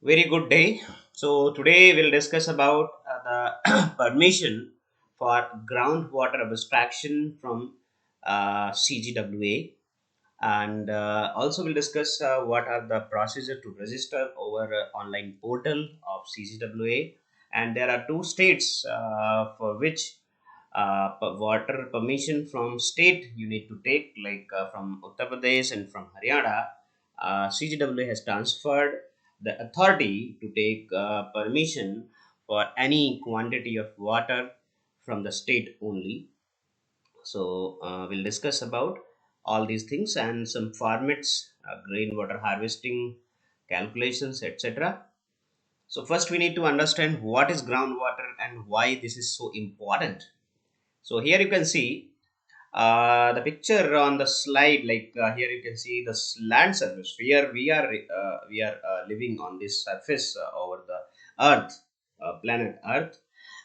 Very good day. So today we'll discuss about the permission for groundwater abstraction from CGWA, and also we'll discuss what are the procedure to register over online portal of CGWA. And there are two states for which water permission from state you need to take, like from Uttar Pradesh and from Haryana. CGWA has transferred the authority to take permission for any quantity of water from the state only. So we'll discuss about all these things and some formats, rainwater harvesting, calculations, etc. So first we need to understand what is groundwater and why this is so important. So here you can see the picture on the slide. Like here you can see the land surface. Here we are living on this surface over the Earth, planet Earth,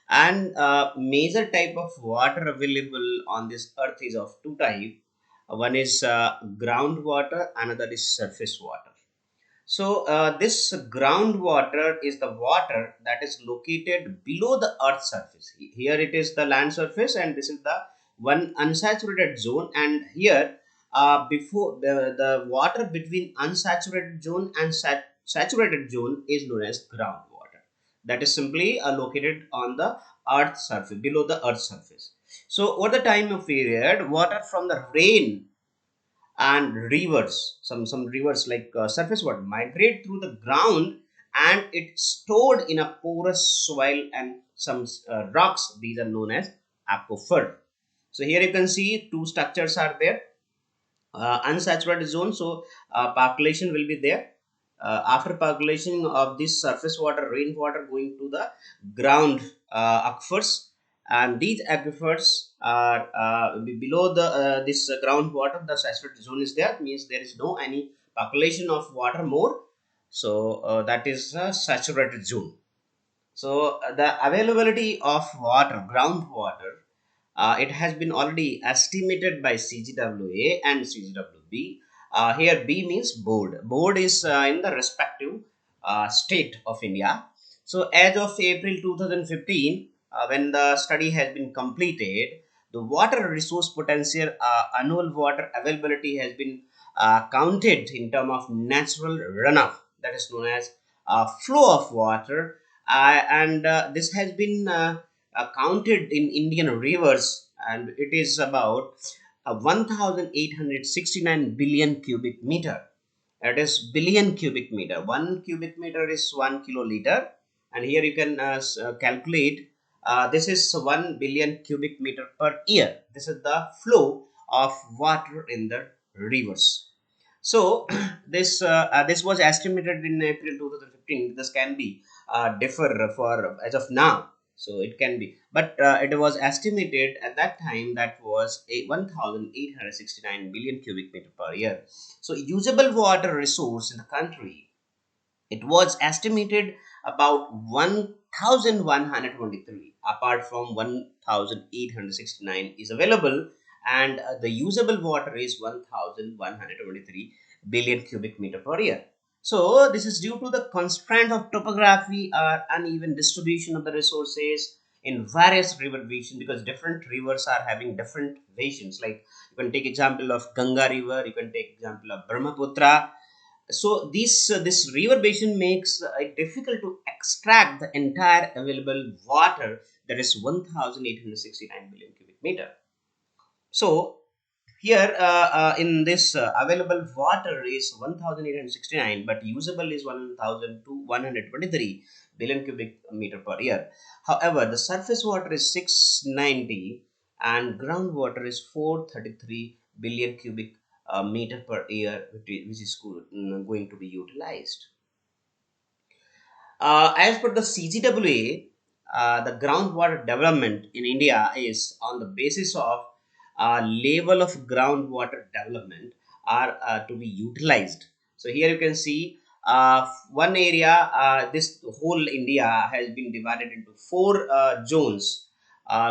and major type of water available on this Earth is of two type. One is groundwater, another is surface water. So this groundwater is the water that is located below the earth's surface. Here it is the land surface, and this is the one unsaturated zone. And here, before the water between unsaturated zone and saturated zone is known as groundwater. That is simply located on the earth's surface, below the earth's surface. So over the time of period, water from the rain and rivers, some rivers like surface water migrate through the ground, and it stored in a porous soil and some rocks. These are known as aquifer. So here you can see two structures are there. Unsaturated zone, so percolation will be there. After percolation of this surface water, rainwater going to the ground aquifers, and these aquifers are below the this groundwater. The saturated zone is there, means there is no any percolation of water more. So that is a saturated zone. So the availability of water, groundwater, it has been already estimated by CGWA and CGWB. Here B means board. Board is in the respective state of India. So as of April 2015, when the study has been completed, the water resource potential, annual water availability has been counted in terms of natural runoff. That is known as flow of water, and this has been counted in Indian rivers, and it is about 1,869 billion cubic meter. That is billion cubic meter. One cubic meter is 1 kiloliter, and here you can calculate. This is 1 billion cubic meter per year. This is the flow of water in the rivers. So this was estimated in April 2015. This can be differ for as of now. So it can be, but it was estimated at that time that was 1,869 billion cubic meter per year. So usable water resource in the country, it was estimated about 1,123. Apart from 1,869 is available, and the usable water is 1,123 billion cubic meter per year. So this is due to the constraint of topography or uneven distribution of the resources in various river basin, because different rivers are having different basins. Like you can take example of Ganga river, you can take example of Brahmaputra. So this river basin makes it difficult to extract the entire available water, that is 1,869 billion cubic meter. So here in this available water is 1,869, but usable is 1,123 billion cubic meter per year. However, the surface water is 690 and groundwater is 433 billion cubic meter per year, which is going to be utilized. As per the CGWA, the groundwater development in India is on the basis of level of groundwater development are to be utilized. So here you can see one area, this whole India has been divided into four zones.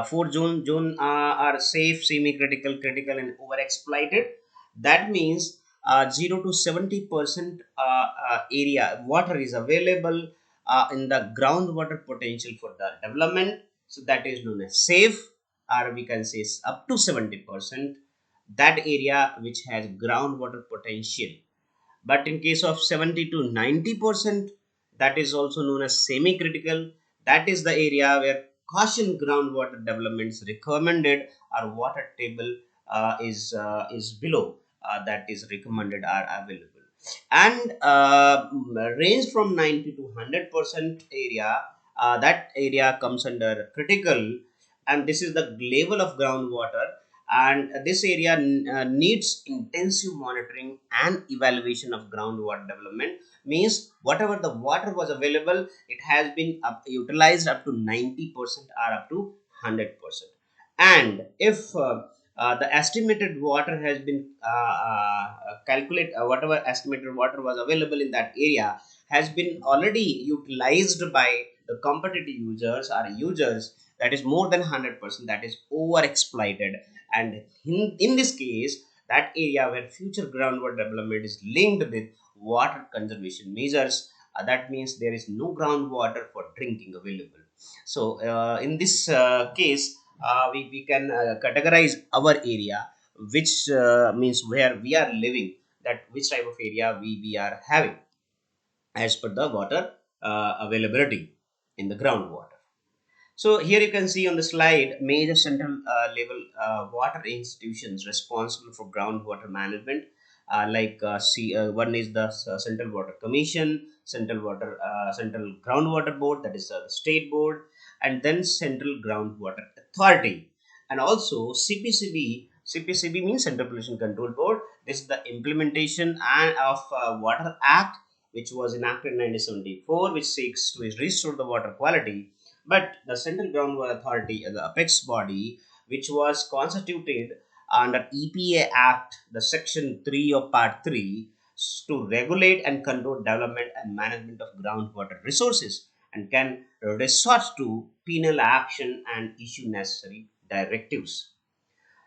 Four zone are safe, semi-critical, critical, and overexploited. That means 0 to 70% area water is available in the groundwater potential for the development. So that is known as safe, or we can say up to 70%, that area which has groundwater potential. But in case of 70 to 90%, that is also known as semi critical. That is the area where caution groundwater development is recommended, or water table is below that is recommended are available. And range from 90 to 100% area, that area comes under critical, and this is the level of groundwater. And this area needs intensive monitoring and evaluation of groundwater development. Means whatever the water was available, it has been utilized up to 90% or up to 100%. And if the estimated water has been calculate whatever estimated water was available in that area has been already utilized by the competitive users or users, that is more than 100%, that is over exploited. And in this case, that area where future groundwater development is linked with water conservation measures, that means there is no groundwater for drinking available. So in this case, we can categorize our area, which means where we are living, that which type of area we are having as per the water availability in the groundwater. So here you can see on the slide major central level water institutions responsible for groundwater management. One is the Central Water Commission, Central Groundwater Board, that is the state board, and then Central Groundwater Authority, and also CPCB. CPCB means Central Pollution Control Board. This is the implementation and of Water Act, which was enacted in 1974, which seeks to restore the water quality. But the Central Groundwater Authority, the apex body, which was constituted under EPA Act, the Section 3 of Part 3, to regulate and control development and management of groundwater resources, and can resort to penal action and issue necessary directives.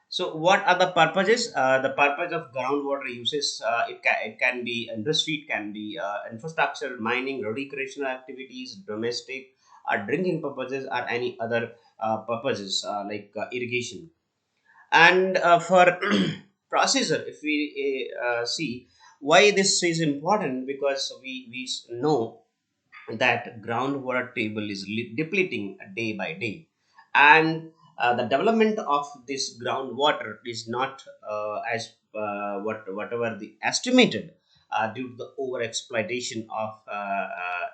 So, what are the purposes? The purpose of groundwater uses, it can be industry, it can be infrastructure, mining, recreational activities, domestic, drinking purposes, or any other purposes irrigation. And for processor, if we see why this is important, because we know that groundwater table is depleting day by day, and the development of this groundwater is not as whatever the estimated, due to the over exploitation of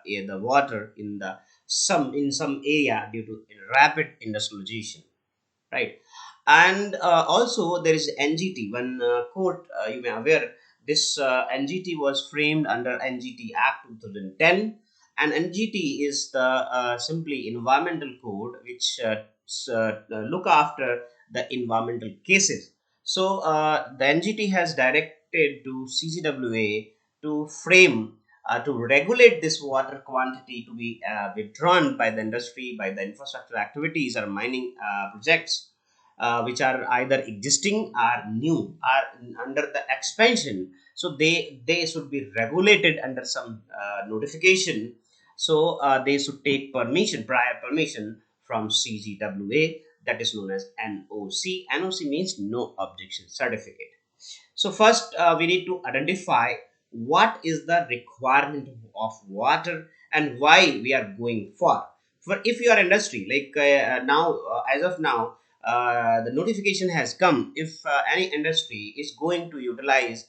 the water in some area due to rapid industrialization, right? And also there is NGT, one quote you may aware. This NGT was framed under NGT Act 2010, and NGT is the simply environmental code which look after the environmental cases. So the NGT has directed to CGWA to frame, to regulate this water quantity to be withdrawn by the industry, by the infrastructure activities or mining projects, which are either existing or new or under the expansion. So they should be regulated under some notification. So they should take permission, prior permission from CGWA, that is known as NOC. NOC means no objection certificate. So first we need to identify what is the requirement of water and why we are going for if you are industry, like now as of now, the notification has come. If any industry is going to utilize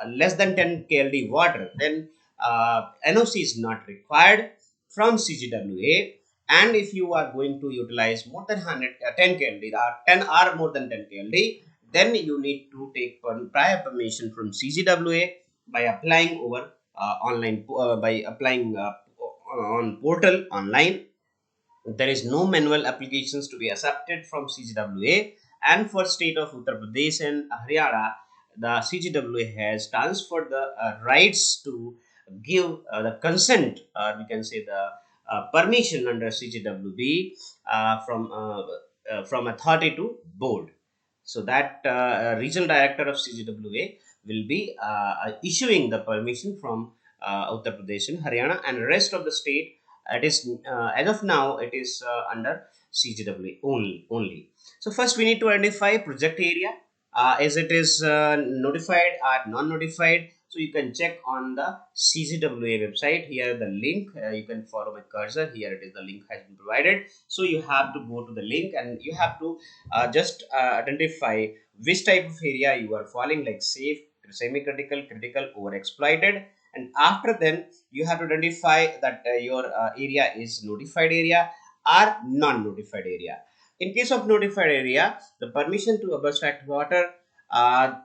less than 10 KLD water, then NOC is not required from CGWA. And if you are going to utilize more than 10 KLD or 10 or more than 10 KLD, then you need to take prior permission from CGWA by applying over online, by applying on portal online. There is no manual applications to be accepted from CGWA. And for state of Uttar Pradesh and Haryana, the CGWA has transferred the rights to give the consent, or we can say the permission under CGWB from authority to board. So that regional director of CGWA will be issuing the permission from Uttar Pradesh and Haryana, and rest of the state, it is as of now it is under CGWA only. So first we need to identify project area, as it is notified or non-notified. So you can check on the CGWA website. Here the link, you can follow my cursor. Here it is, the link has been provided. So you have to go to the link and you have to just identify which type of area you are falling, like safe, semi-critical, critical, overexploited. And after then you have to identify that your area is notified area or non-notified area. In case of notified area, the permission to abstract water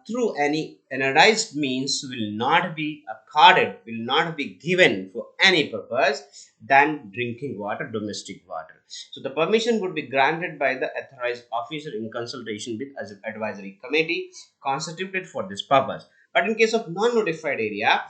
through any anodized means will not be accorded, will not be given for any purpose than drinking water, domestic water. So the permission would be granted by the authorized officer in consultation with an advisory committee constituted for this purpose. But in case of non-notified area,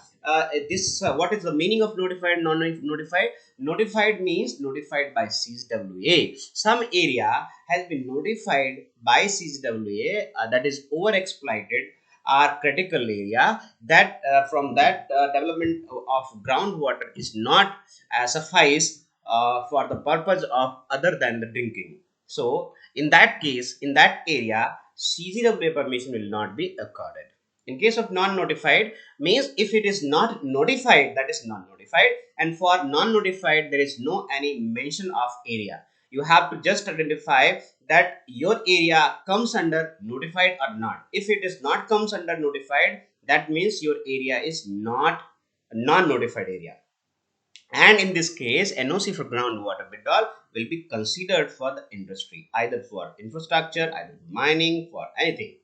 this what is the meaning of notified, non-notified? Notified means notified by CGWA. Some area has been notified by CGWA, that is overexploited or critical area, that from that development of groundwater is not suffice for the purpose of other than the drinking. So in that case, in that area, CGWA permission will not be accorded. In case of non-notified means if it is not notified, that is non-notified, and for non-notified there is no any mention of area. You have to just identify that your area comes under notified or not. If it is not comes under notified, that means your area is not a non-notified area. And in this case, NOC for groundwater withdrawal will be considered for the industry, either for infrastructure, either mining, for anything.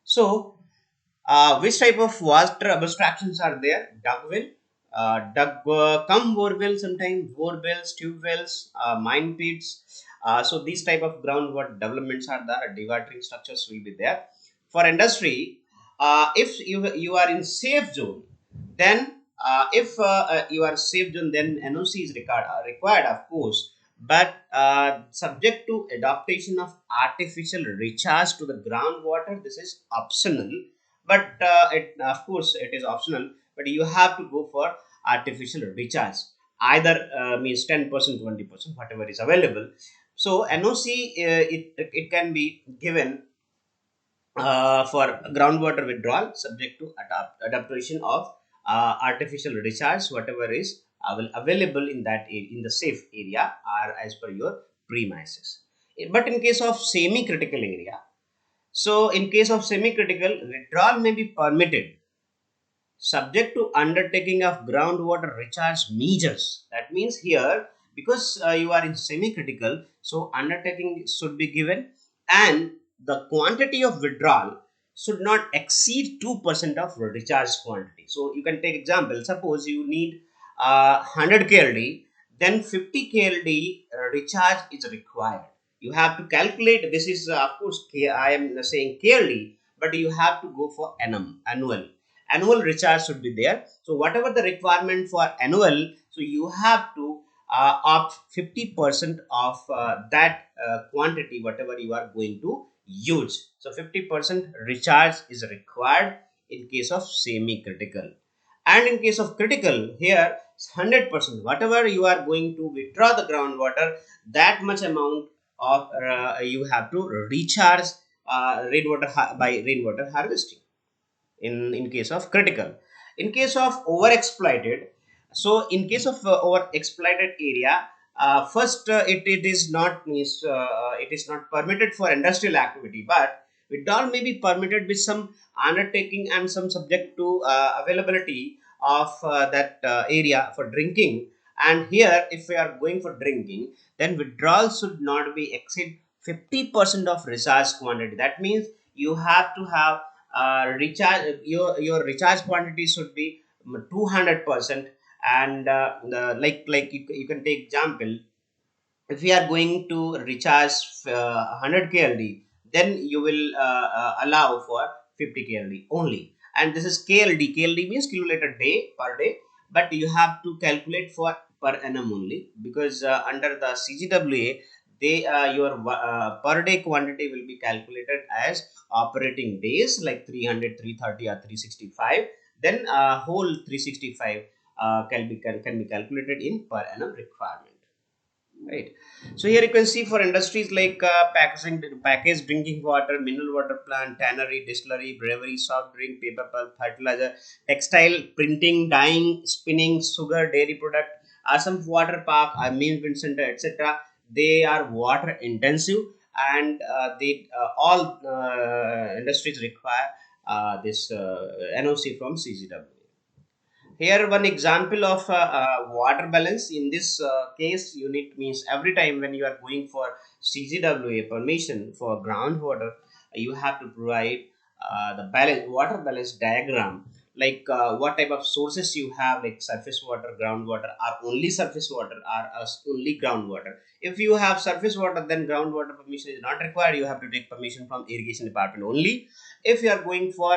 So which type of water abstractions are there? Dug well, come bore well, sometimes bore wells, tube wells, mine pits. So these type of groundwater developments are there. Dewatering structures will be there. For industry, if you are in safe zone, then if you are safe zone, then NOC is required, of course. But subject to adaptation of artificial recharge to the groundwater, this is optional. But of course it is optional, but you have to go for artificial recharge, either means 10%, 20%, whatever is available. So NOC, it can be given for groundwater withdrawal subject to adaptation of artificial recharge, whatever is available in that in the safe area or as per your premises. But in case of semi critical area, so in case of semi-critical, withdrawal may be permitted subject to undertaking of groundwater recharge measures. That means here, because you are in semi-critical, so undertaking should be given, and the quantity of withdrawal should not exceed 2% of recharge quantity. So you can take example, suppose you need 100 KLD, then 50 KLD recharge is required. You have to calculate, this is of course I am saying KLD, but you have to go for annual recharge should be there. So whatever the requirement for annual, so you have to opt 50% of that quantity whatever you are going to use. So 50% recharge is required in case of semi critical, and in case of critical, here 100% whatever you are going to withdraw the groundwater, that much amount of you have to recharge by rainwater harvesting in case of critical. In case of overexploited, so in case of overexploited area, first it is not means it is not permitted for industrial activity, but withdrawal may be permitted with some undertaking and some subject to availability of that area for drinking. And here if we are going for drinking, then withdrawal should not be exceed 50% of recharge quantity. That means you have to have recharge, your recharge quantity should be 200%. And like you can take example, if we are going to recharge 100 KLD, then you will allow for 50 KLD only. And this is KLD. KLD means kiloliter day per day, but you have to calculate for per annum only, because under the CGWA they your per day quantity will be calculated as operating days like 300, 330, or 365. Then whole 365 can be calculated in per annum requirement, right? So here you can see for industries like packaged drinking water, mineral water plant, tannery, distillery, brewery, soft drink, paper pulp, fertilizer, textile, printing, dyeing, spinning, sugar, dairy product, some water park, amusement center, etc. They are water intensive, and they all industries require this NOC from CGW. Here one example of water balance. In this case, unit means every time when you are going for CGWA permission for groundwater, you have to provide the balance water balance diagram, like what type of sources you have, like surface water, groundwater, or only surface water, or only groundwater. If you have surface water, then groundwater permission is not required. You have to take permission from irrigation department only. If you are going for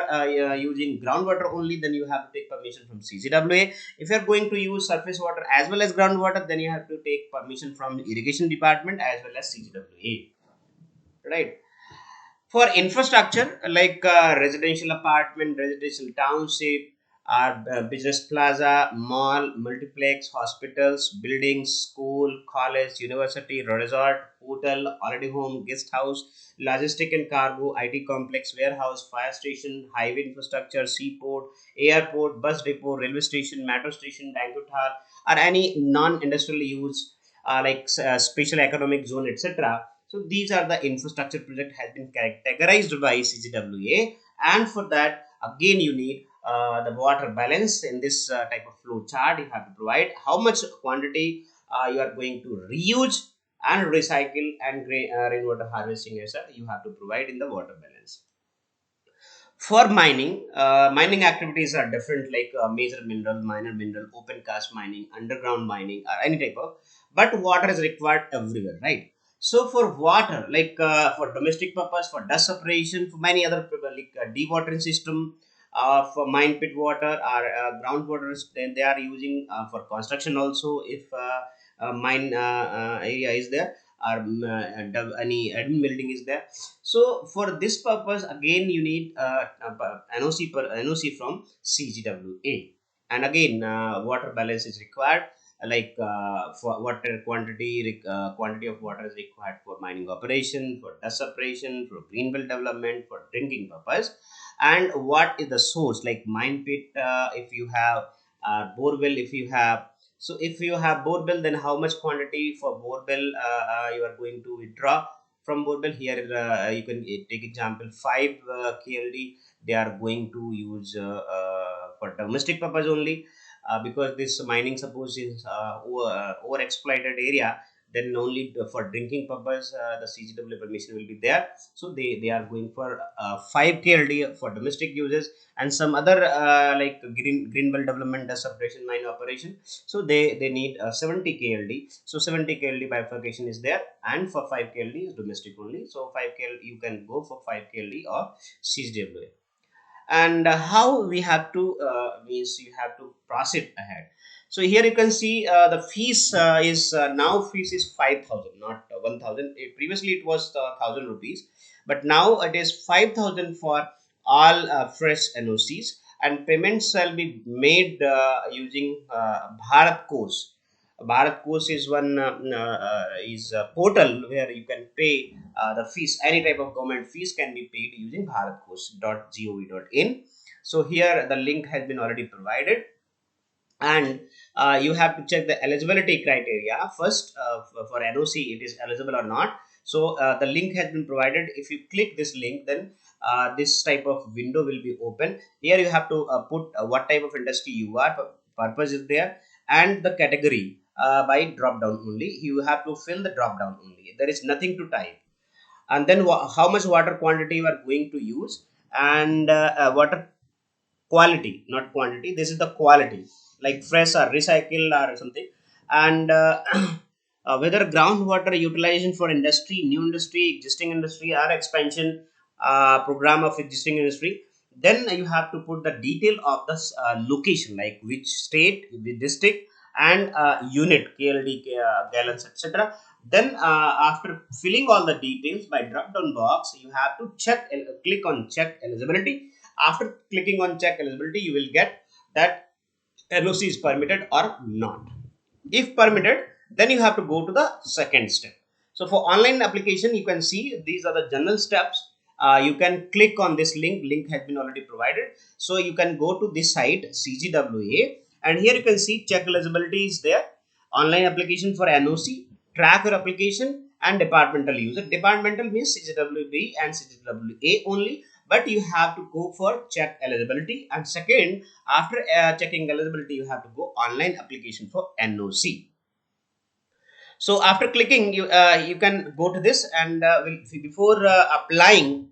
using groundwater only, then you have to take permission from CGWA. If you are going to use surface water as well as groundwater, then you have to take permission from irrigation department as well as CGWA, right? For infrastructure like residential apartment, residential township, business plaza, mall, multiplex, hospitals, buildings, school, college, university, resort, hotel, holiday home, guest house, logistic and cargo, IT complex, warehouse, fire station, highway infrastructure, seaport, airport, bus depot, railway station, metro station, banquet hall, or any non-industrial use like special economic zone, etc. So these are the infrastructure project has been categorized by CGWA, and for that again you need the water balance in this type of flow chart. You have to provide how much quantity you are going to reuse and recycle and rainwater harvesting, etc. You have to provide in the water balance. For mining, mining activities are different, like major mineral, minor mineral, open cast mining, underground mining, or any type of, but water is required everywhere, right? So for water, like for domestic purpose, for dust separation, for many other like dewatering system, for mine pit water or groundwater, they are using for construction also. If mine area is there, or any admin building is there, so for this purpose, again you need NOC from CGWA, and again water balance is required. Like for water quantity, quantity of water is required for mining operation, for dust separation, for green belt development, for drinking purpose, and what is the source, like mine pit, if you have borewell, if you have. So if you have borewell, then how much quantity for borewell you are going to withdraw from borewell? Here you can take example 5 KLD they are going to use for domestic purpose only, because this mining suppose is over exploited area, then only for drinking purpose the CGW permission will be there. So they are going for 5 KLD for domestic uses, and some other like green belt development, the separation mine operation, so they need 70 KLD. So 70 KLD bifurcation is there, and for 5 KLD is domestic only. So 5 KLD you can go for 5 KLD or CGWA. And how we have to means you have to proceed ahead. So here you can see the fees is now fees is 5,000, not 1,000. Previously it was 1,000 rupees, but now it is 5,000 for all fresh NOCs, and payments shall be made using Bharat Course. Bharat Course is one is a portal where you can pay the fees. Any type of government fees can be paid using bharatcourse.gov.in. So here the link has been already provided, and you have to check the eligibility criteria first. For NOC, it is eligible or not. So the link has been provided. If you click this link, then this type of window will be open. Here you have to put what type of industry you are, purpose is there, and the category by drop down only. You have to fill the drop down only. There is nothing to type. And then how much water quantity you are going to use, and water quality, not quantity. This is the quality, like fresh or recycle or something. And whether groundwater utilization for industry, new industry, existing industry, or expansion program of existing industry. Then you have to put the detail of the location, like which state, the district, and unit KLD, gallons, etc. Then after filling all the details by drop down box, you have to click on check eligibility. After clicking on check eligibility, you will get that NOC is permitted or not. If permitted, then you have to go to the second step. So for online application, you can see these are the general steps. You can click on this link has been already provided. So you can go to this site CGWA, and here you can see check eligibility is there, online application for NOC, track your application, and departmental user. Departmental means CGWB and CGWA only, but you have to go for check eligibility. And second, after checking eligibility, you have to go online application for NOC. So after clicking, you can go to this, and before applying,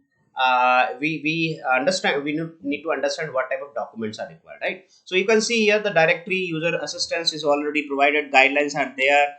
we understand, we need to understand what type of documents are required, right? So you can see here the directory user assistance is already provided, guidelines are there,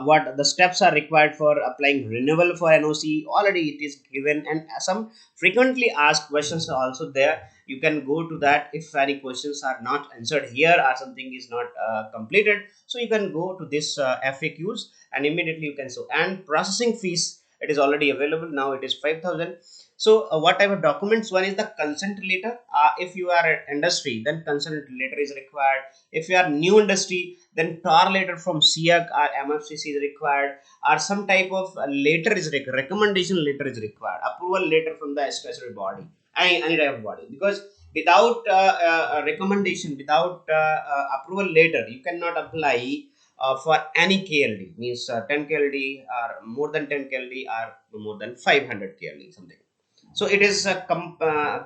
what the steps are required for applying renewal for NOC already it is given, and some frequently asked questions are also there. You can go to that if any questions are not answered here or something is not completed, so you can go to this FAQs, and immediately you can show. And processing fees, it is already available now, it is 5,000. So what type of documents? One is the consent letter. If you are an industry, then consent letter is required. If you are new industry, then TAR letter from SIAC or MFCC is required, or some type of letter is recommendation letter is required, approval letter from the statutory body, any type of body, because without recommendation, without approval letter, you cannot apply for any KLD, means 10 KLD or more than 10 KLD or more than 500 KLD something. So it is a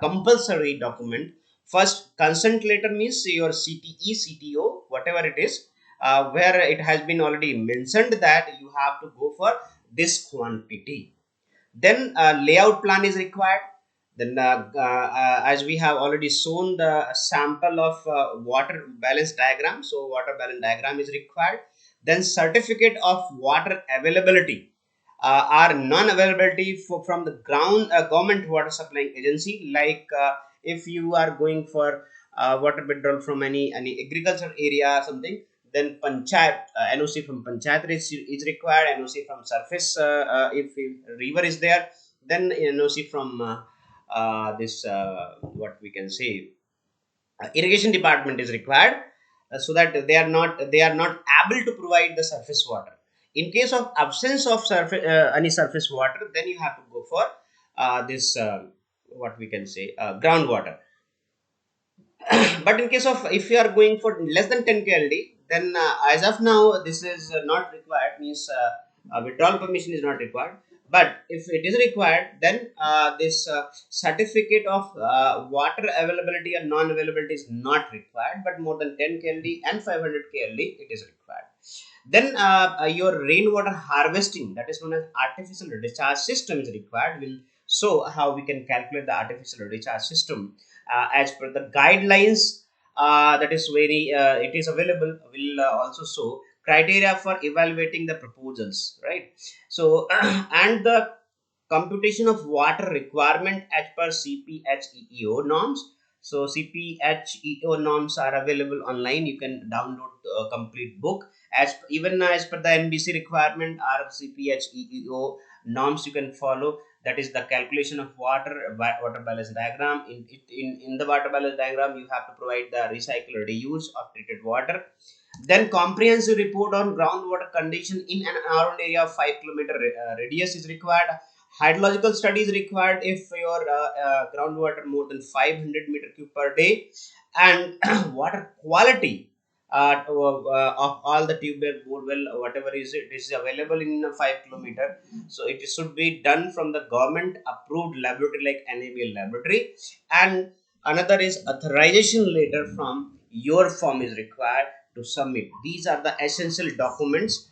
compulsory document. First, consent letter means your CTE, CTO, whatever it is, where it has been already mentioned that you have to go for this quantity. Then layout plan is required. Then as we have already shown the sample of water balance diagram, so water balance diagram is required. Then certificate of water availability or non-availability from the government water supplying agency, like if you are going for water withdrawal from any agriculture area or something, then panchayat NOC from panchayat is required, NOC from surface, if river is there, then NOC from this what we can say irrigation department is required, so that they are not able to provide the surface water. In case of absence of surface any surface water, then you have to go for this what we can say groundwater. But in case of if you are going for less than 10 KLD, then as of now this is not required, means withdrawal permission is not required. But if it is required, then this certificate of water availability and non-availability is not required, but more than 10 KLD and 500 KLD it is required. Then your rainwater harvesting, that is known as artificial discharge system, is required. Will show how we can calculate the artificial discharge system as per the guidelines. That is very it is available. Will also show criteria for evaluating the proposals, right? So and the computation of water requirement as per CPHEEO norms. So CPHEEO norms are available online. You can download the complete book. Even as per the NBC requirement or CPHEEO norms, you can follow. That is the calculation of water balance diagram. In the water balance diagram, you have to provide the recycle reuse of treated water. Then comprehensive report on groundwater condition in and around area of 5 kilometer radius is required. Hydrological study is required if your groundwater more than 500 meter cube per day, and water quality of all the tube well, bore well, whatever is it is available in a 5 kilometer. So it should be done from the government approved laboratory like NABL laboratory. And another is authorization letter from your firm is required to submit. These are the essential documents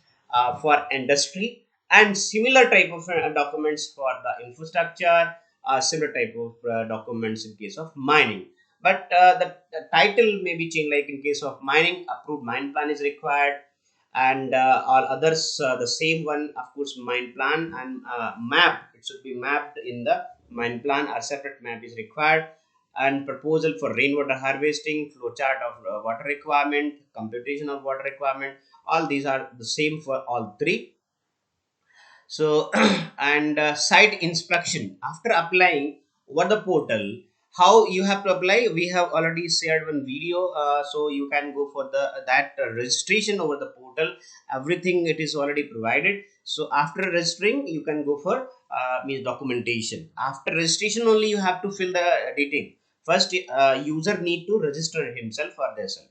for industry, and similar type of documents for the infrastructure, similar type of documents in case of mining. But the title may be changed, like in case of mining, approved mine plan is required, and all others the same one, of course, mine plan and map, it should be mapped in the mine plan, a separate map is required. And proposal for rainwater harvesting, flow chart of water requirement, computation of water requirement, all these are the same for all three. So and site inspection after applying over the portal, how you have to apply, we have already shared one video, so you can go for the that registration over the portal. Everything it is already provided. So after registering you can go for means documentation. After registration only you have to fill the detail. First user need to register himself or themselves.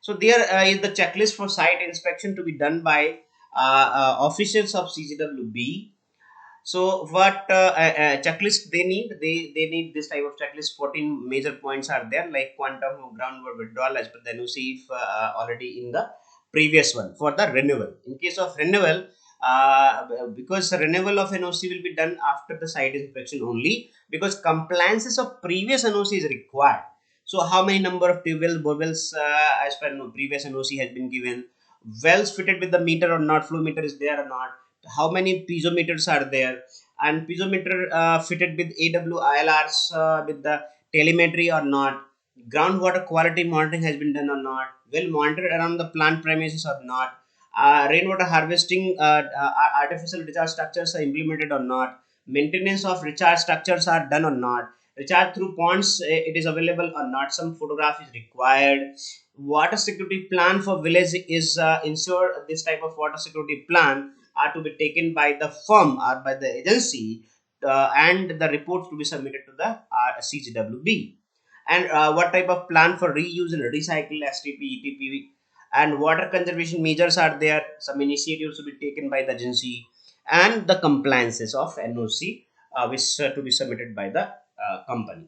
So there is the checklist for site inspection to be done by officials of CGWB. So what checklist they need? They need this type of checklist. 14 major points are there, like quantum of groundwork withdrawal as per the NOC, if already in the previous one for the renewal. In case of renewal, because the renewal of NOC will be done after the site inspection only, because compliances of previous NOC is required. So how many number of tube wells, bore wells as per previous NOC has been given, wells fitted with the meter or not, flow meter is there or not, how many piezometers are there, and piezometer fitted with AWILRs with the telemetry or not, groundwater quality monitoring has been done or not, well monitored around the plant premises or not, rainwater harvesting artificial recharge structures are implemented or not, maintenance of recharge structures are done or not, recharge through ponds it is available or not, some photograph is required, water security plan for village is ensured. This type of water security plan are to be taken by the firm or by the agency, and the reports to be submitted to the CGWB. And what type of plan for reuse and recycle STP, ETP, and water conservation measures are there. Some initiatives to be taken by the agency, and the compliances of NOC, which to be submitted by the company.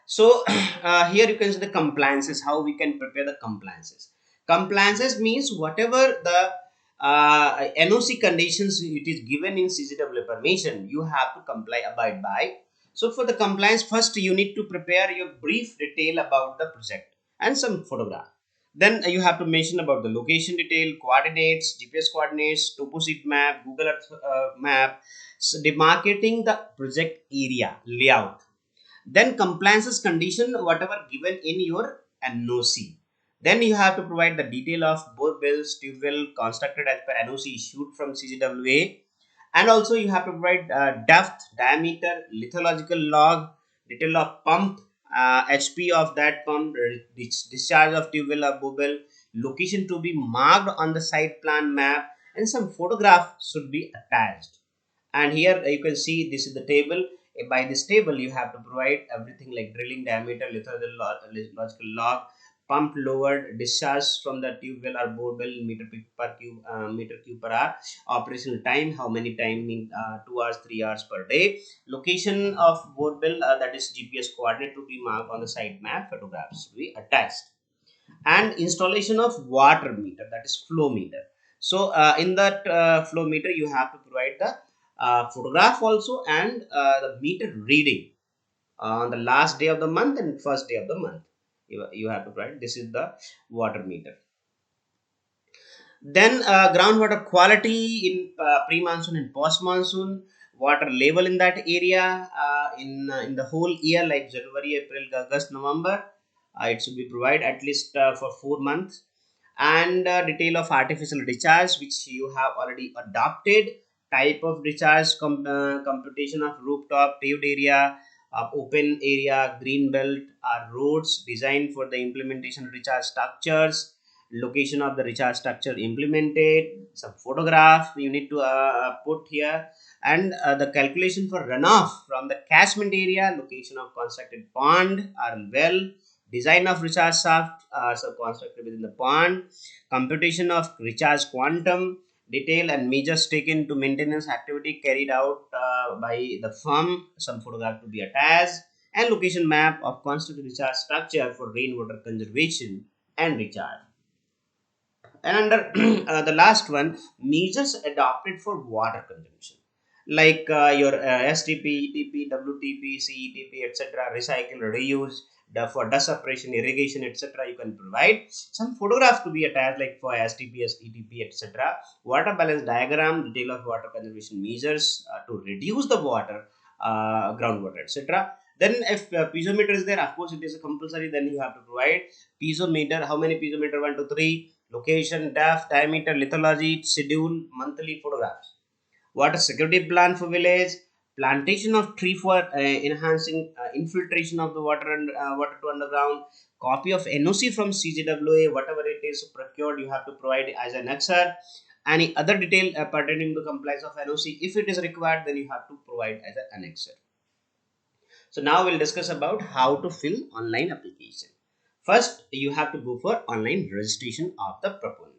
So here you can see the compliances, how we can prepare the compliances. Compliances means whatever the NOC conditions it is given in CGW permission, you have to comply, abide by. So for the compliance, first you need to prepare your brief detail about the project and some photograph. Then you have to mention about the location detail, coordinates, GPS coordinates, toposeed map, Google Earth map, so demarcating the project area layout, then compliances condition whatever given in your NOC. Then you have to provide the detail of bore wells, tube well constructed as per NOC issued from CGWA, and also you have to provide depth, diameter, lithological log, detail of pump, HP of that pump, discharge of tube well or bore well, location to be marked on the site plan map, and some photograph should be attached. And here you can see this is the table. By this table you have to provide everything like drilling diameter, lithological log, pump lowered, discharge from the tube well or bore well, meter cube per hour, operational time, how many time mean 2 hours, 3 hours per day, location of bore well, that is GPS coordinate to be marked on the site map, photographs to be attached, and installation of water meter, that is flow meter. So in that flow meter you have to provide the photograph also, and the meter reading on the last day of the month and first day of the month. You have to provide, this is the water meter. Then groundwater quality in pre-monsoon and post-monsoon, water level in that area in the whole year, like January, April, August, November, it should be provided at least for 4 months. And detail of artificial recharge which you have already adopted, type of recharge, computation of rooftop, paved area, open area, green belt, roads, design for the implementation of recharge structures, location of the recharge structure implemented, some photograph you need to put here, and the calculation for runoff from the catchment area, location of constructed pond or well, design of recharge shaft so constructed within the pond, computation of recharge quantum, detail and measures taken to maintenance activity carried out by the firm, some photograph to be attached, and location map of constructed recharge structure for rainwater conservation and recharge. And under the last one, measures adopted for water consumption, like your STP, ETP, WTP, CETP, etc., recycle, reuse, for dust separation, irrigation, etc., you can provide some photographs to be attached, like for STP, ETP, etc., water balance diagram, detail of water conservation measures to reduce the water, groundwater, etc. Then if piezometer is there, of course it is a compulsory, then you have to provide piezometer, how many piezometer, 1 to 3, location, depth, diameter, lithology, schedule, monthly photographs. Water security plan for village, plantation of tree for enhancing infiltration of the water and water to underground, copy of NOC from CGWA, whatever it is procured, you have to provide as an annexer. Any other detail pertaining to compliance of NOC, if it is required, then you have to provide as an annexer. So now we'll discuss about how to fill online application. First, you have to go for online registration of the proponent.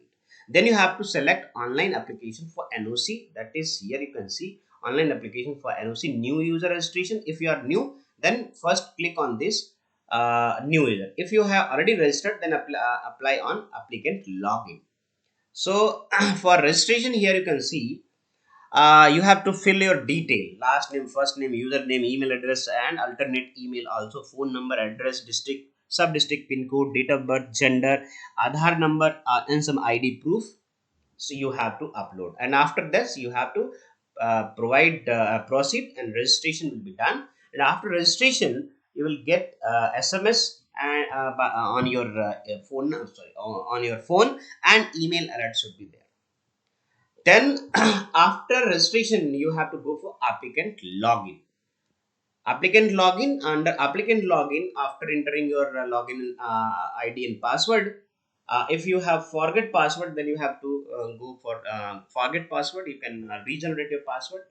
Then you have to select online application for NOC. That is, here you can see online application for NOC, new user registration. If you are new, then first click on this new user. If you have already registered, then apply on applicant login. So for registration, here you can see you have to fill your detail: last name, first name, username, email address, and alternate email, also phone number, address, district, sub district, pin code, date of birth, gender, Aadhaar number, and some ID proof. So you have to upload, and after this you have to provide proceed, and registration will be done. And after registration you will get SMS and on your phone, sorry, on your phone, and email alert should be there. Then after registration, you have to go for applicant login. Applicant login, under applicant login, after entering your login ID and password, if you have forget password, then you have to go for forget password. You can regenerate your password.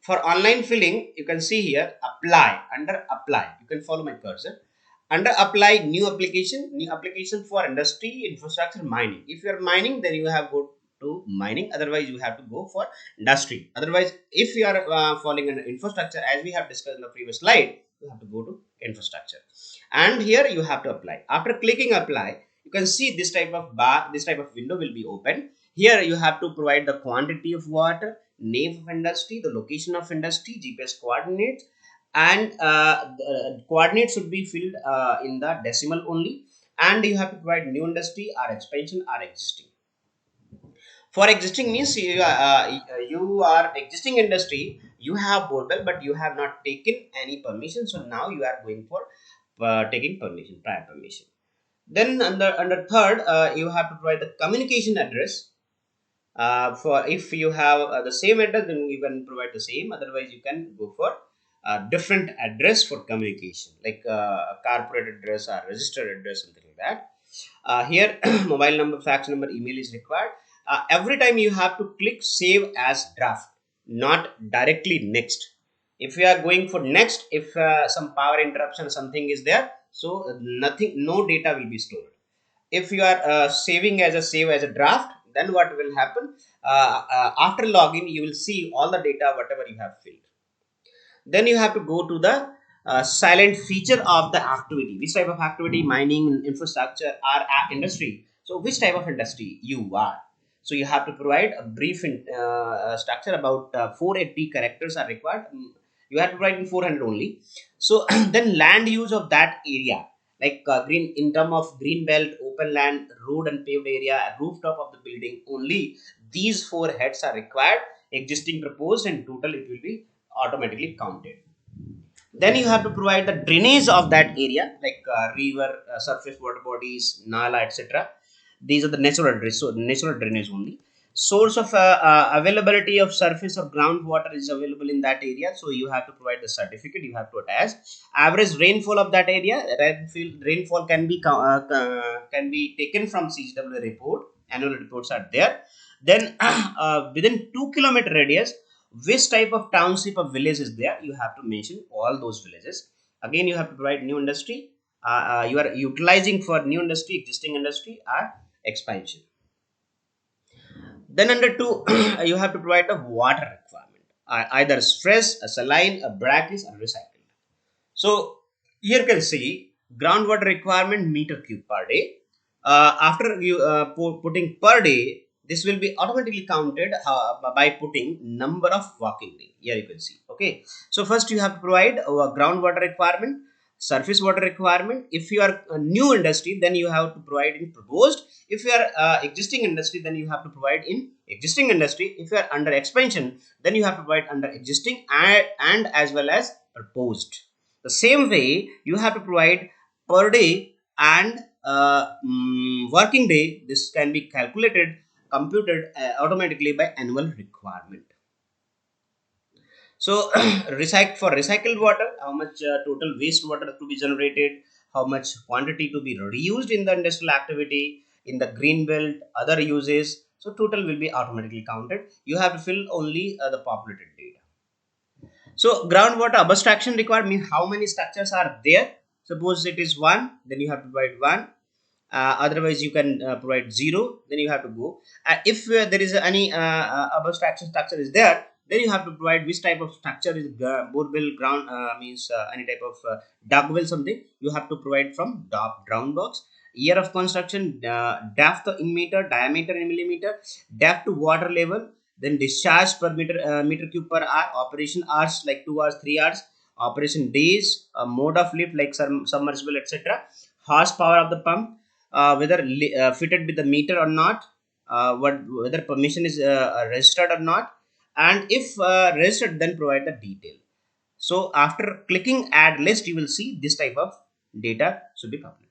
For online filling, you can see here apply. Under apply, you can follow my cursor. Under apply, new application for industry, infrastructure, mining. If you are mining, then you have go to mining. Otherwise, you have to go for industry. Otherwise, if you are falling under infrastructure, as we have discussed in the previous slide, you have to go to infrastructure. And here you have to apply. After clicking apply, you can see this type of bar, this type of window will be open. Here you have to provide the quantity of water, name of industry, the location of industry, GPS coordinates, and the coordinates should be filled in the decimal only. And you have to provide new industry or expansion or existing. For existing means you are existing industry, you have borewell, but you have not taken any permission. So now you are going for taking permission, prior permission. Then under third, you have to provide the communication address. For if you have the same address, then you can provide the same. Otherwise, you can go for different address for communication, like corporate address or registered address, something like that. Here, mobile number, fax number, email is required. Every time you have to click save as draft, not directly next. If you are going for next, if some power interruption, something is there, so nothing, no data will be stored. If you are saving as a save as a draft, then what will happen? After login, you will see all the data whatever you have filled. Then you have to go to the silent feature of the activity. Which type of activity? Mining, infrastructure, or industry. So which type of industry you are? So you have to provide a brief structure. About 480 characters are required. You have to write in 400 only. So then land use of that area, like green, in term of green belt, open land, road and paved area, rooftop of the building, only these four heads are required. Existing, proposed, and total, it will be automatically counted. Then you have to provide the drainage of that area, like river, surface water bodies, nala, etc. These are the natural drainage only. Source of availability of surface or groundwater is available in that area, so you have to provide the certificate. You have to attach average rainfall of that area. Rainfall can be taken from CGWA report. Annual reports are there. Then within 2 kilometer radius, which type of township or village is there, you have to mention all those villages. Again, you have to provide new industry. You are utilizing for new industry, existing industry, or expansion. Then under 2, you have to provide a water requirement, either stress, a saline, a brackish, or recycled. So here you can see groundwater requirement meter cube per day. After you putting per day, this will be automatically counted by putting number of walking day. Here you can see. Okay. So first you have to provide a groundwater requirement, surface water requirement. If you are a new industry, then you have to provide in proposed. If you are existing industry, then you have to provide in existing industry. If you are under expansion, then you have to provide under existing and as well as proposed. The same way, you have to provide per day and working day, this can be computed automatically by annual requirement. So for recycled water, how much total waste water to be generated, how much quantity to be reused in the industrial activity, in the green belt, other uses, so total will be automatically counted. You have to fill only the populated data. So groundwater abstraction required means how many structures are there. Suppose it is one, then you have to provide one. Otherwise, you can provide zero. Then you have to go. If there is any abstraction structure is there, then you have to provide which type of structure is borewell ground means any type of dug well something. You have to provide from ground box. Year of construction, depth in meter, diameter in millimeter, depth to water level, then discharge per meter cube per hour, operation hours like 2 hours, 3 hours, operation days, mode of lift like submersible, etc., horsepower of the pump, whether fitted with the meter or not, whether permission is registered or not, and if registered, then provide the detail. So after clicking add list, you will see this type of data should be populated.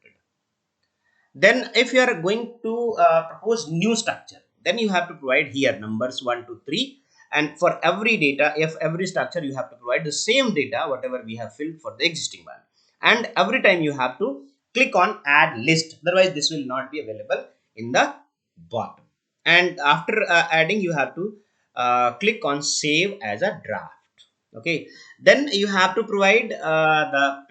Then if you are going to propose new structure, then you have to provide here numbers 1 to 3, and for every data, if every structure, you have to provide the same data whatever we have filled for the existing one, and every time you have to click on add list, otherwise this will not be available in the bottom. And after adding, you have to click on save as a draft. Okay, then you have to provide the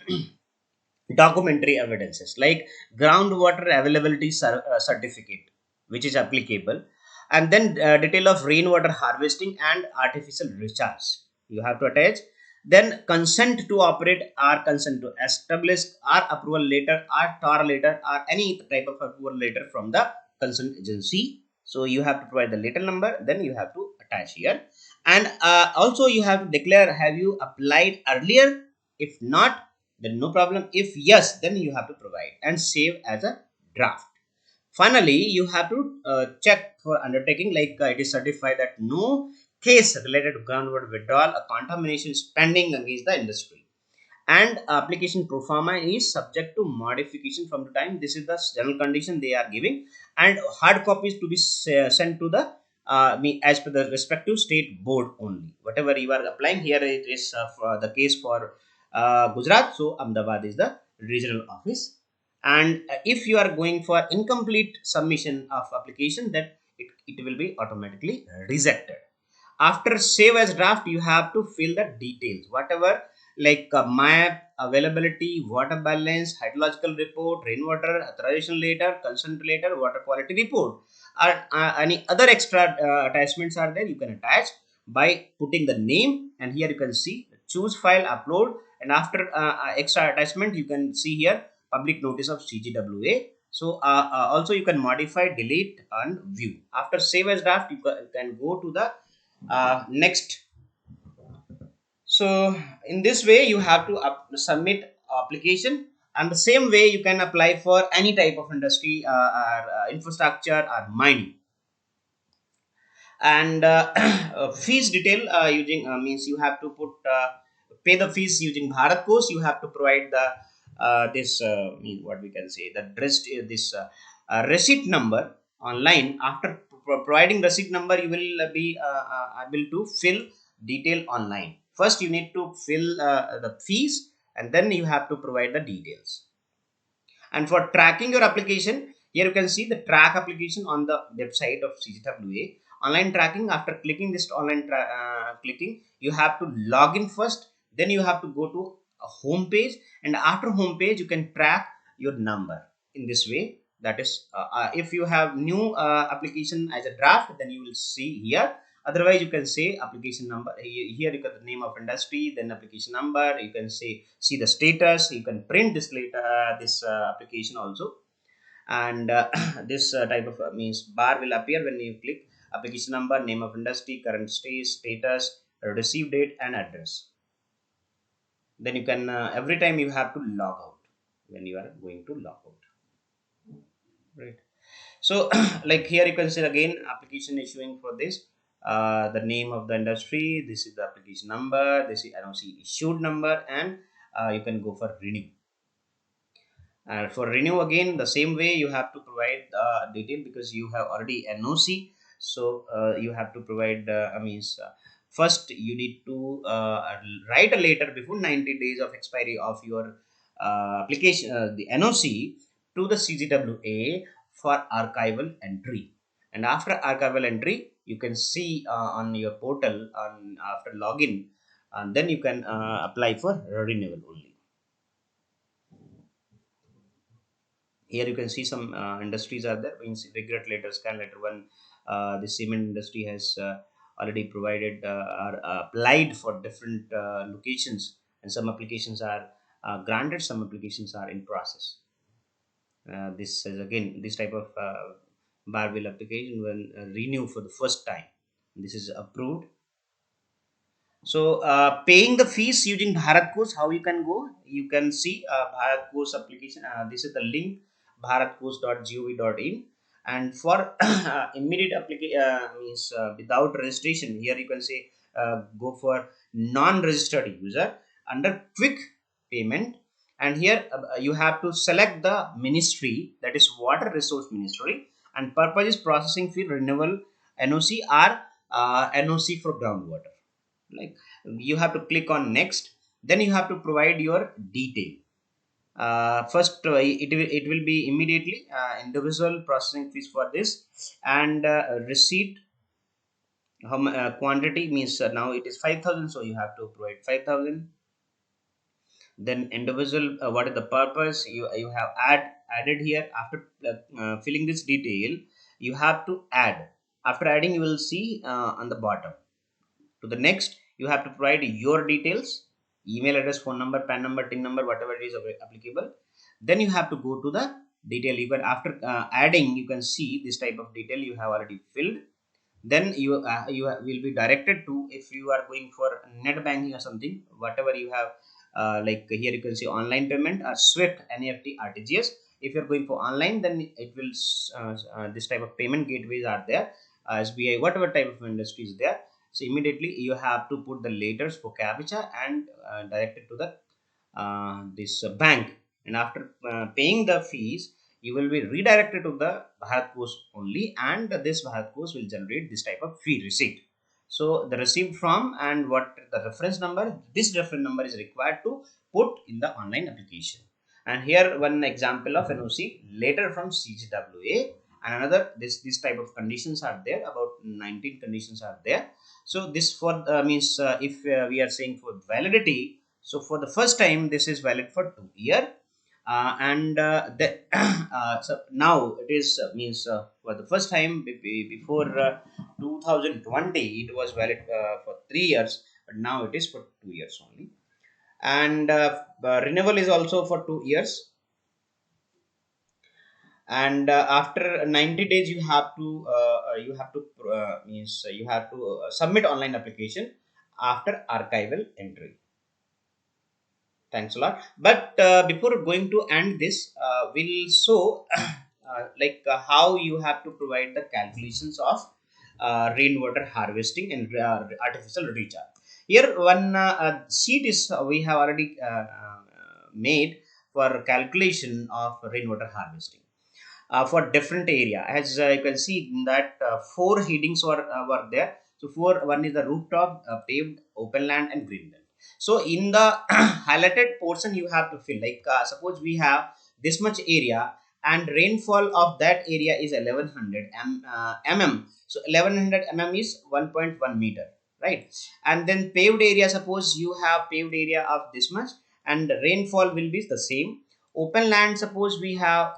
documentary evidences like groundwater availability certificate, which is applicable, and then detail of rainwater harvesting and artificial recharge you have to attach. Then consent to operate or consent to establish or approval letter or tar letter or any type of approval letter from the concerned agency. So you have to provide the letter number, then you have to attach here. And also you have to declare have you applied earlier. If not, then no problem. If yes, then you have to provide and save as a draft. Finally, you have to check for undertaking like it is certified that no case related to groundwater withdrawal or contamination is pending against the industry, and application pro forma is subject to modification from the time. This is the general condition they are giving, and hard copies to be sent to the as per the respective state board only. Whatever you are applying here, it is for the case for Gujarat, so Ahmedabad is the regional office. And if you are going for incomplete submission of application, then it will be automatically rejected. After save as draft, you have to fill the details whatever like map, availability, water balance, hydrological report, rainwater authorization letter, consent letter, water quality report, or any other extra attachments are there, you can attach by putting the name. And here you can see choose file, upload, and after extra attachment, you can see here public notice of CGWA. So also you can modify, delete, and view. After save as draft, you can go to the next. So in this way, you have to submit application, and the same way you can apply for any type of industry or infrastructure or mining. And fees detail using means you have to put pay the fees using Bharat Coast. You have to provide the this what we can say the this receipt number online. After providing receipt number, you will be able to fill detail online. First you need to fill the fees, and then you have to provide the details. And for tracking your application, here you can see the track application on the website of CGWA. Online tracking, after clicking this clicking, you have to log in first, then you have to go to a home page, and after home page, you can track your number in this way. That is, if you have new application as a draft, then you will see here. Otherwise, you can say application number. Here you got the name of industry, then application number. You can say see the status. You can print this later this application also, and this type of means bar will appear when you click application number, name of industry, current stage, status, receive date, and address. Then you can every time you have to log out when you are going to log out, right? So like here you can see again application issuing for this the name of the industry, this is the application number, this is NOC issued number, and you can go for renew. For renew again, the same way you have to provide detail because you have already NOC. So you have to provide. First you need to write a letter before 90 days of expiry of your application, the NOC, to the CGWA for archival entry. And after archival entry, you can see on your portal on after login, and then you can apply for renewal only. Here you can see some industries are there, means regret letter, scan letter one. The cement industry has already provided or applied for different locations, and some applications are granted, some applications are in process. This is again this type of bar bill application when renew for the first time, this is approved. So, paying the fees using Bharat Course, how you can go? You can see Bharat Course application. This is the link, bharatcourse.gov.in. And for immediate application, means without registration, here you can say go for non-registered user under quick payment. And here you have to select the ministry, that is Water Resource Ministry, and purpose is processing fee renewal, NOC, or NOC for groundwater. Like, you have to click on next, then you have to provide your detail. First it will be immediately individual processing fees for this, and receipt, quantity means now it is 5,000, so you have to provide 5,000. Then individual, what is the purpose, you have added here. After filling this detail, you have to add. After adding, you will see on the bottom, to the next, you have to provide your details, email address, phone number, PAN number, TIN number, whatever it is applicable. Then you have to go to the detail. You can, after adding, you can see this type of detail you have already filled. Then will be directed to, if you are going for net banking or something, whatever you have, like here you can see online payment or Swift, NEFT, RTGS. If you're going for online, then it will this type of payment gateways are there, SBI, whatever type of industry is there. So immediately you have to put the letters for captcha and direct it to the this bank. And after paying the fees, you will be redirected to the Bharat Course only, and this Bharat Course will generate this type of fee receipt. So the receipt from and what the reference number, this reference number is required to put in the online application. And here one example of NOC later from CGWA, and another, this type of conditions are there, about 19 conditions are there. So this for means if we are saying for validity, so for the first time this is valid for 2 year, and the, so now it is means for the first time before 2020 it was valid for 3 years, but now it is for 2 years only. And renewal is also for 2 years. And after 90 days you have to means you have to submit online application after archival entry. Thanks a lot. But before going to end this, we'll show like how you have to provide the calculations of rainwater harvesting and artificial recharge. Here one sheet is we have already made for calculation of rainwater harvesting for different area. As you can see in that four headings were there. So one is the rooftop, paved, open land, and green belt. So in the highlighted portion you have to fill, like suppose we have this much area and rainfall of that area is 1100 mm. So 1100 mm is 1.1 meter, right? And then paved area, suppose you have paved area of this much and rainfall will be the same. Open land, suppose we have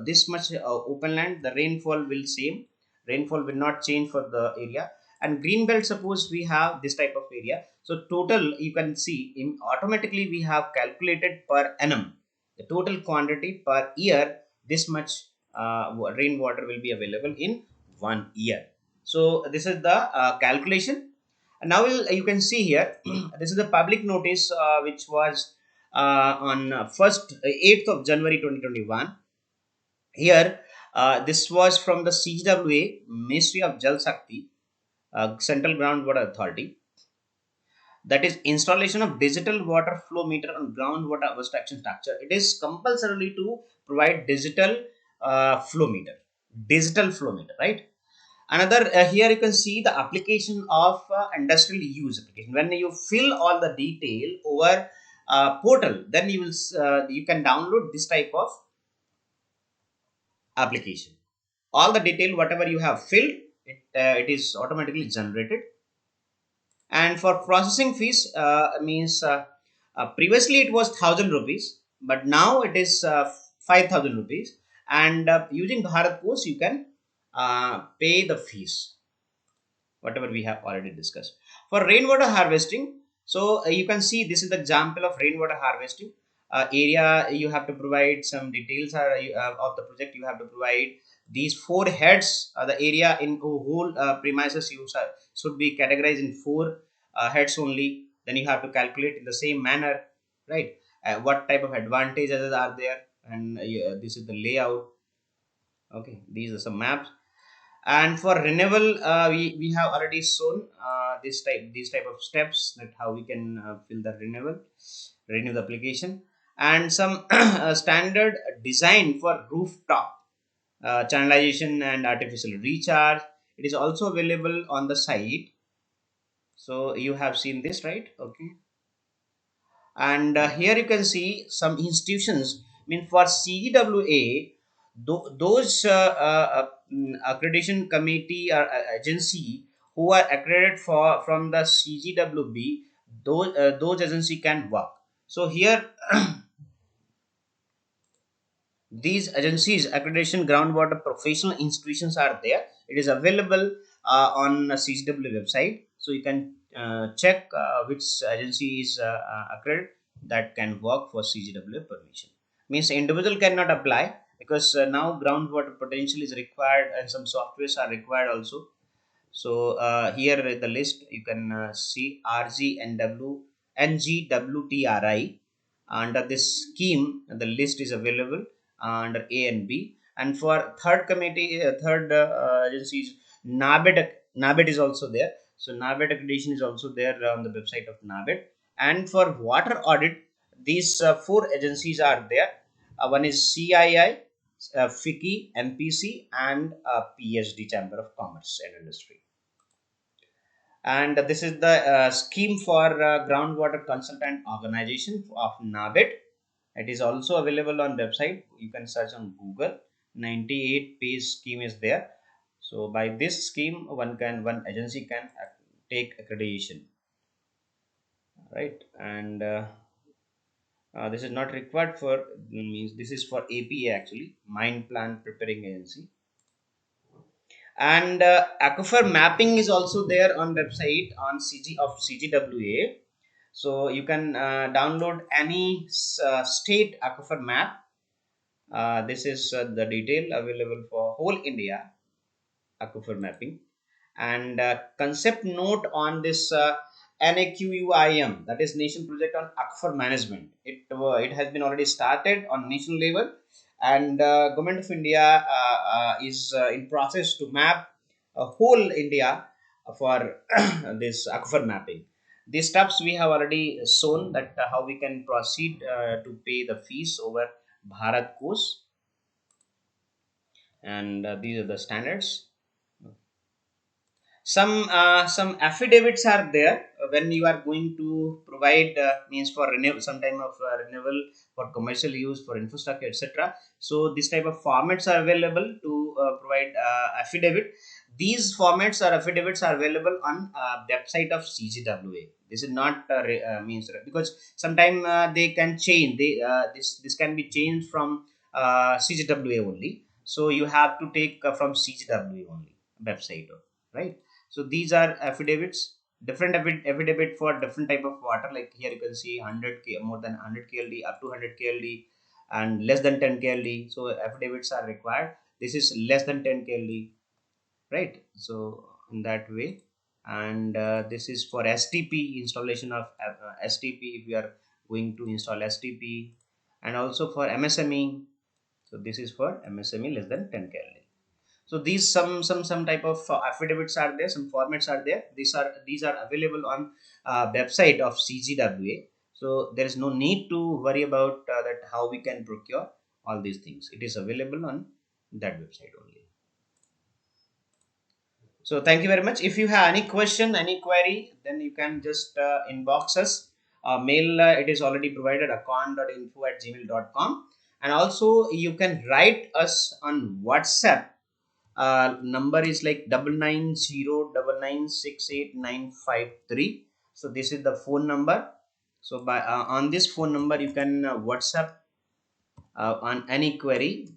this much open land, the rainfall will same, rainfall will not change for the area. And green belt, suppose we have this type of area, so total you can see in automatically we have calculated per annum the total quantity per year, this much rainwater will be available in 1 year. So this is the calculation. And now you can see here this is the public notice which was on 8th of January 2021. Here, this was from the CGWA, Ministry of Jal Shakti, Central Groundwater Authority. that is installation of digital water flow meter on groundwater abstraction structure. It is compulsorily to provide digital flow meter, right? Another, here you can see the application of industrial use application. When you fill all the detail over portal, then you can download this type of application. All the detail whatever you have filled, it is automatically generated. And for processing fees, means previously it was 1000 rupees, but now it is 5000 rupees. And using Bharat Post, you can pay the fees whatever we have already discussed. For rainwater harvesting, so you can see this is the example of rainwater harvesting area. You have to provide some details of the project. You have to provide these four heads. The area in whole premises should be categorized in four heads only. Then you have to calculate in the same manner, right? What type of advantages are there, and this is the layout. Okay, these are some maps. And for renewal, we have already shown these type of steps, that how we can fill the renew the application. And some standard design for rooftop channelization and artificial recharge, it is also available on the site. So you have seen this, right? Okay. And here you can see some institutions. I mean, for CGWA, those accreditation committee or agency who are accredited for from the CGWB, those agency can work. So here, these agencies accreditation groundwater professional institutions are there. It is available on CGW website, so you can check which agency is accredited, that can work for CGW permission. Means individual cannot apply, because now groundwater potential is required and some softwares are required also. So here the list you can see RGNW NGWTRI. Under this scheme, the list is available under A and B. And for third committee, third agencies, NABED, NABED is also there. So NABED accreditation is also there on the website of NABED. And for water audit, these four agencies are there. One is CII, FICI, MPC, and PSD, Chamber of Commerce and Industry. And this is the scheme for groundwater consultant organization of NABED. It is also available on website. You can search on Google. 98-page scheme is there. So by this scheme, one agency can take accreditation, right? And this is not required for, means this is for APA actually, Mine Plan Preparing Agency. And aquifer mapping is also there on website on CGWA. So you can download any state aquifer map. This is the detail available for whole India aquifer mapping. And concept note on this NAQUIM, that is Nation Project on Aquifer Management. It has been already started on national level, and Government of India is in process to map whole India for this aquifer mapping. These steps we have already shown, that how we can proceed to pay the fees over Bharat Coast. And these are the standards. Some affidavits are there when you are going to provide, means for renewal, some time of renewal for commercial use, for infrastructure, etc. So this type of formats are available to provide affidavit. These formats or affidavits are available on website of CGWA. This is not means, because sometime they can change, this can be changed from CGWA only. So you have to take from CGWA only website, right? So these are affidavits, different affidavit for different type of water. Like here you can see 100 k, more than 100 KLD, up to 100 KLD, and less than 10 KLD. So affidavits are required. This is less than 10 KLD, right? So in that way. And this is for STP, installation of STP, if we are going to install STP. And also for MSME, so this is for MSME less than 10 KLD. So these some type of affidavits are there, some formats are there. These are available on website of CGWA. So there is no need to worry about that how we can procure all these things. It is available on that website only. So thank you very much. If you have any question, any query, then you can just inbox us. Mail, it is already provided, account.info@gmail.com. And also you can write us on WhatsApp. Number is like 990996895 So this is the phone number. So by on this phone number you can WhatsApp on any query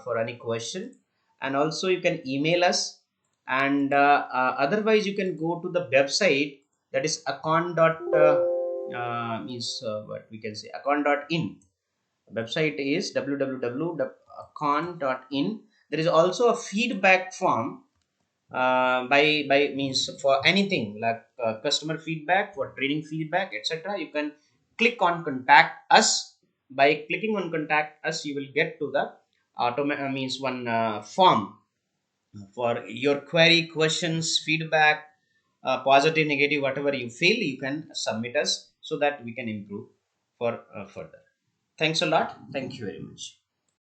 for any question, and also you can email us. And otherwise you can go to the website, that is account dot means what we can say, account.in. Website is www.account.in. There is also a feedback form, by means for anything like customer feedback, for trading feedback, etc. You can click on contact us. By clicking on contact us, you will get to the means one form for your query, questions, feedback, positive, negative, whatever you feel, you can submit us so that we can improve for further. Thanks a lot. Thank you very much.